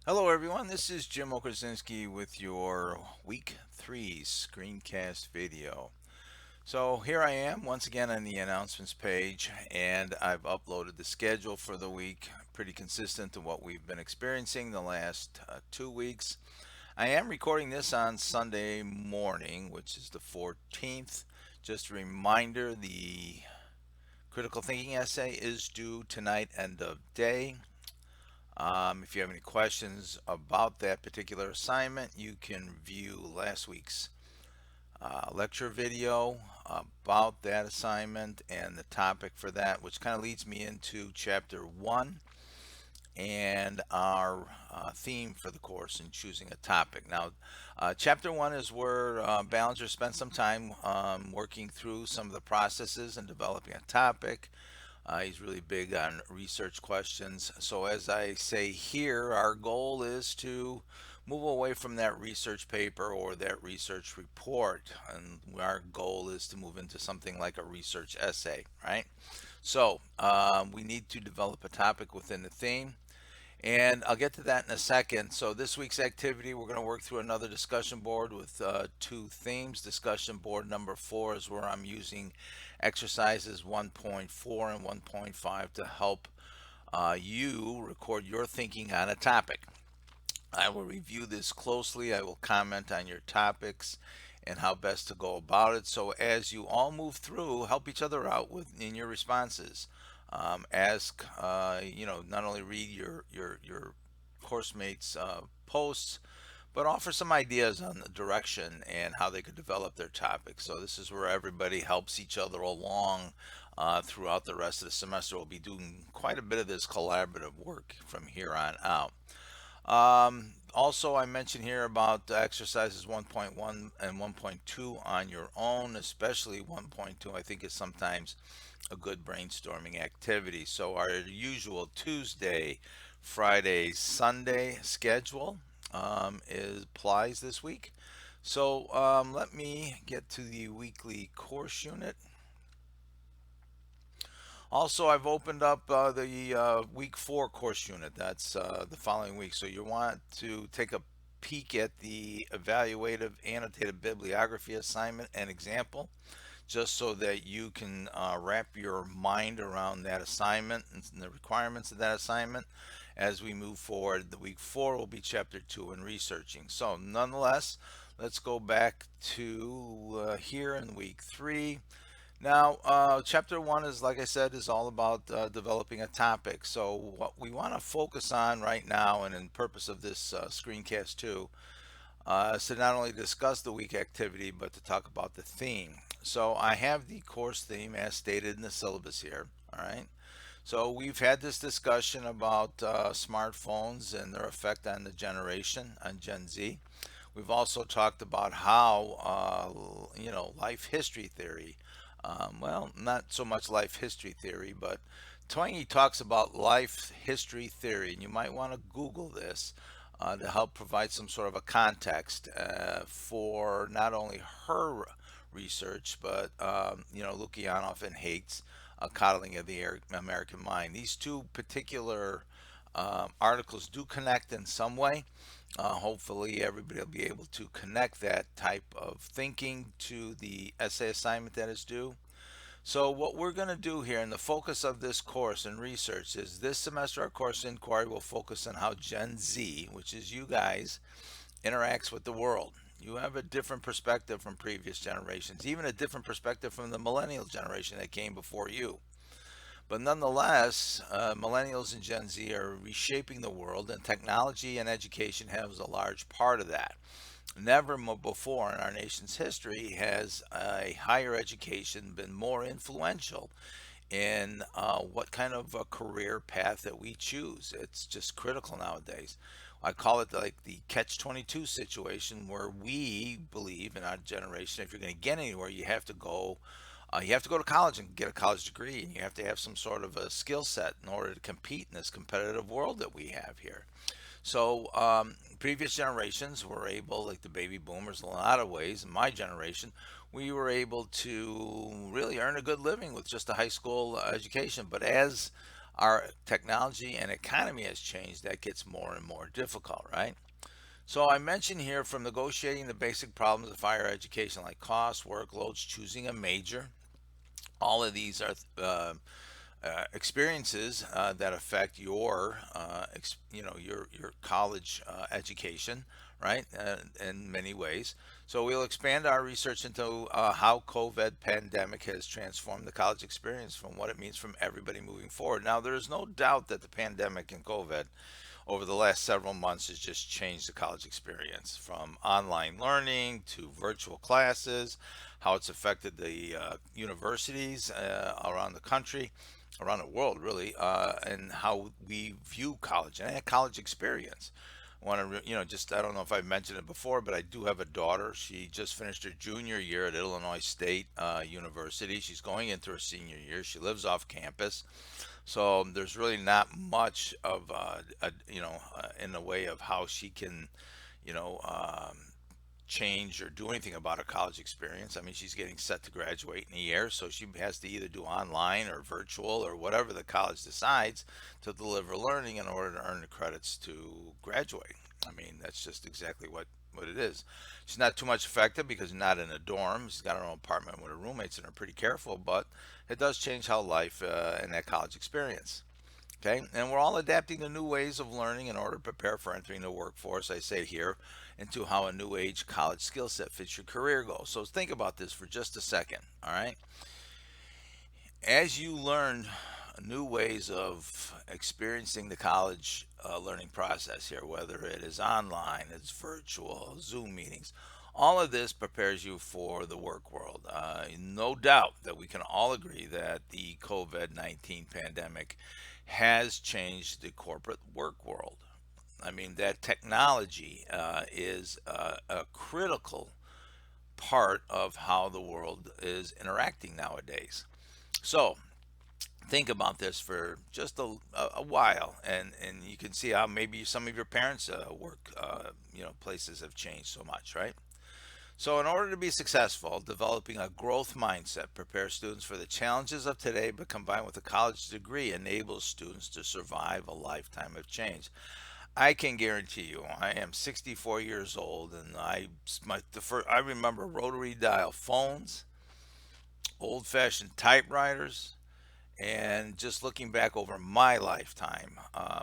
Hello, everyone. This is Jim Okerzinski with your Week 3 Screencast video. So here I am once again on the announcements page, and I've uploaded the schedule for the week, pretty consistent to what we've been experiencing the last 2 weeks. I am recording this on Sunday morning, which is the 14th. Just a reminder, the critical thinking essay is due tonight, end of day. If you have any questions about that particular assignment, you can view last week's lecture video about that assignment and the topic for that, which kind of leads me into chapter one and our theme for the course in choosing a topic. Now, chapter one is where Ballinger spent some time working through some of the processes and developing a topic. He's really big on research questions. So, as I say here, our goal is to move away from that research paper or that research report. And our goal is to move into something like a research essay, right? So, we need to develop a topic within the theme. And I'll get to that in a second. So, this week's activity, we're going to work through another discussion board with two themes. Discussion board number 4 is where I'm using exercises 1.4 and 1.5 to help you record your thinking on a topic. I will review this closely. I will comment on your topics and how best to go about it. So as you all move through, help each other out with in your responses. Ask, not only read your course mates' posts, but offer some ideas on the direction and how they could develop their topics. So this is where everybody helps each other along throughout the rest of the semester. We'll be doing quite a bit of this collaborative work from here on out. Also, I mentioned here about exercises 1.1 and 1.2 on your own, especially 1.2. I think is sometimes a good brainstorming activity. So, our usual Tuesday, Friday, Sunday schedule is applies this week. So, let me get to the weekly course unit. Also, I've opened up the week 4 course unit. That's the following week. So you want to take a peek at the evaluative annotated bibliography assignment and example, just so that you can wrap your mind around that assignment and the requirements of that assignment. As we move forward, the week 4 will be chapter 2 in researching. So, nonetheless, let's go back to here in week 3. Now, chapter one is, like I said, is all about developing a topic. So, what we want to focus on right now, and in purpose of this screencast too, is to not only discuss the week activity, but to talk about the theme. So, I have the course theme as stated in the syllabus here. All right. So, we've had this discussion about smartphones and their effect on the generation, on Gen Z. We've also talked about how, life history theory, well, not so much life history theory, but Twangy talks about life history theory, and you might want to Google this to help provide some sort of a context for not only her research, but Lukianoff and Haight's coddling of the American mind. These two particular articles do connect in some way. Hopefully, everybody will be able to connect that type of thinking to the essay assignment that is due. So, what we're going to do here, and the focus of this course and research is this semester, our course inquiry will focus on how Gen Z, which is you guys, interacts with the world. You have a different perspective from previous generations, even a different perspective from the millennial generation that came before you. But nonetheless, millennials and Gen Z are reshaping the world, and technology and education has a large part of that. Never before in our nation's history has a higher education been more influential in what kind of a career path that we choose. It's just critical nowadays. I call it like the catch 22 situation where we believe in our generation, if you're going to get anywhere, you have to go to college and get a college degree, and you have to have some sort of a skill set in order to compete in this competitive world that we have here. So, previous generations were able, like the baby boomers, in a lot of ways, in my generation, we were able to really earn a good living with just a high school education. But as our technology and economy has changed, that gets more and more difficult, right? So I mentioned here from negotiating the basic problems of higher education like costs, workloads, choosing a major. All of these are experiences that affect your your college education, right? In many ways. So we'll expand our research into how COVID pandemic has transformed the college experience from what it means from everybody moving forward. Now there is no doubt that the pandemic and COVID over the last several months has just changed the college experience from online learning to virtual classes, how it's affected the universities around the country, around the world, really, and how we view college and a college experience. I want to, just I don't know if I mentioned it before, but I do have a daughter. She just finished her junior year at Illinois State University. She's going into her senior year. She lives off campus. So there's really not much of in the way of how she can, you know, change or do anything about her college experience. I mean, she's getting set to graduate in a year, so she has to either do online or virtual or whatever the college decides to deliver learning in order to earn the credits to graduate. I mean, that's just exactly what it is. She's not too much affected because she's not in a dorm. She's got her own apartment with her roommates and are pretty careful, but it does change how life and that college experience. Okay, and we're all adapting to new ways of learning in order to prepare for entering the workforce. I say here, into how a new age college skill set fits your career goals. So think about this for just a second. All right, as you learn new ways of experiencing the college learning process here, whether it is online, it's virtual, Zoom meetings, all of this prepares you for the work world. No doubt that we can all agree that the COVID 19 pandemic has changed the corporate work world. I mean, that technology is a critical part of how the world is interacting nowadays. So, think about this for just a while, and you can see how maybe some of your parents work places have changed so much, right? So in order to be successful, developing a growth mindset prepares students for the challenges of today, but combined with a college degree enables students to survive a lifetime of change. I can guarantee you, I am 64 years old, and I remember rotary dial phones, old-fashioned typewriters, and just looking back over my lifetime,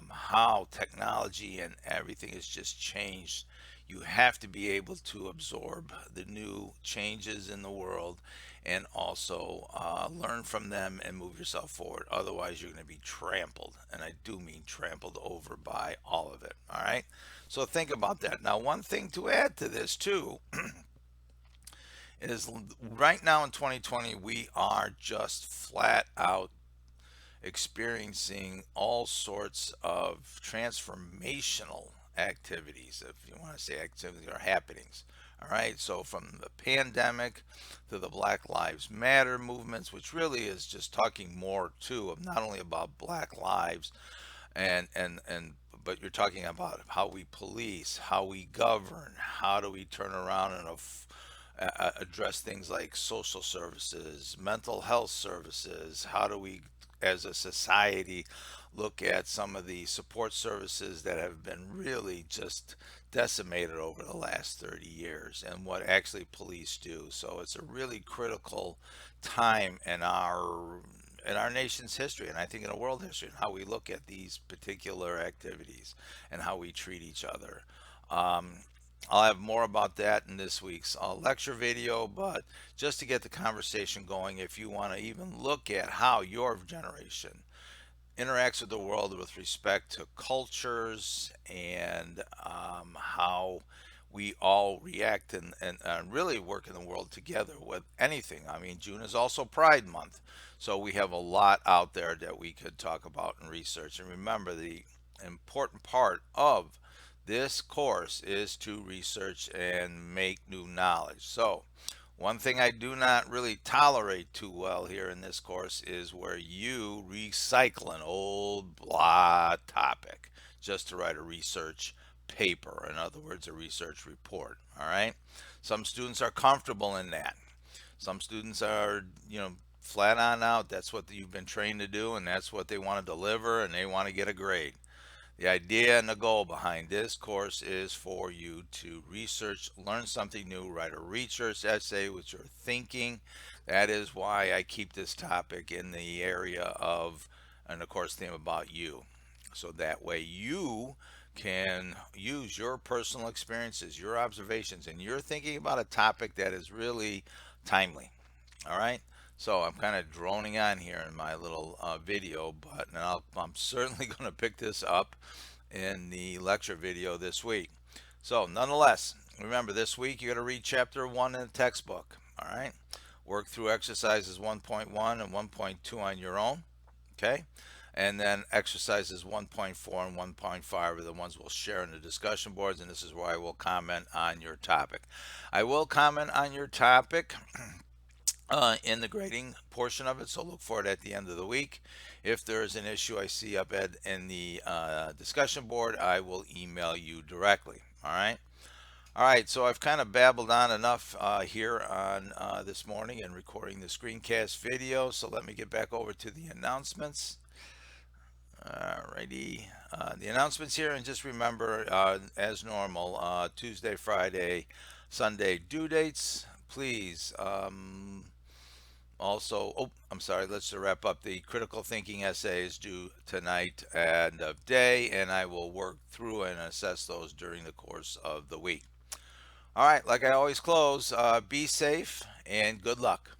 how technology and everything has just changed. You have to be able to absorb the new changes in the world and also learn from them and move yourself forward. Otherwise, you're going to be trampled. And I do mean trampled over by all of it. All right. So think about that. Now, one thing to add to this, too, is right now in 2020, we are just flat out experiencing all sorts of transformational activities, if you want to say activities or happenings. All right, so from the pandemic to the Black Lives Matter movements, which really is just talking more too of not only about Black lives and but you're talking about how we police, how we govern, how do we turn around and address things like social services, mental health services, how do we as a society look at some of the support services that have been really just decimated over the last 30 years and what actually police do. So it's a really critical time in our nation's history, and I think in the world history, and how we look at these particular activities and how we treat each other. Um, I'll have more about that in this week's lecture video, but just to get the conversation going, if you want to even look at how your generation interacts with the world with respect to cultures and how we all react and really work in the world together with anything. I mean, June is also Pride Month, so we have a lot out there that we could talk about and research. And remember, the important part of this course is to research and make new knowledge. So, one thing I do not really tolerate too well here in this course is where you recycle an old blah topic just to write a research paper. In other words, a research report. All right. Some students are comfortable in that. Some students are, flat on out. That's what you've been trained to do, and that's what they want to deliver, and they want to get a grade. The idea and the goal behind this course is for you to research, learn something new, write a research essay with your thinking. That is why I keep this topic in the area of, and of course, theme about you. So that way you can use your personal experiences, your observations, and you're thinking about a topic that is really timely. All right. So I'm kind of droning on here in my little video, but I'm certainly going to pick this up in the lecture video this week. So nonetheless, remember this week you got to read chapter 1 in the textbook. All right. Work through exercises 1.1 and 1.2 on your own. Okay. And then exercises 1.4 and 1.5 are the ones we'll share in the discussion boards, and this is where I will comment on your topic. I will comment on your topic in the grading portion of it. So look for it at the end of the week. If there's an issue I see up in the discussion board, I will email you directly. All right. All right. So I've kind of babbled on enough here on this morning and recording the screencast video. So let me get back over to the announcements. Alrighty. The announcements here, and just remember, as normal, Tuesday, Friday, Sunday due dates. Please. Also, oh, I'm sorry, let's wrap up. The critical thinking essay is due tonight end of day, and I will work through and assess those during the course of the week. All right, like I always close, be safe and good luck.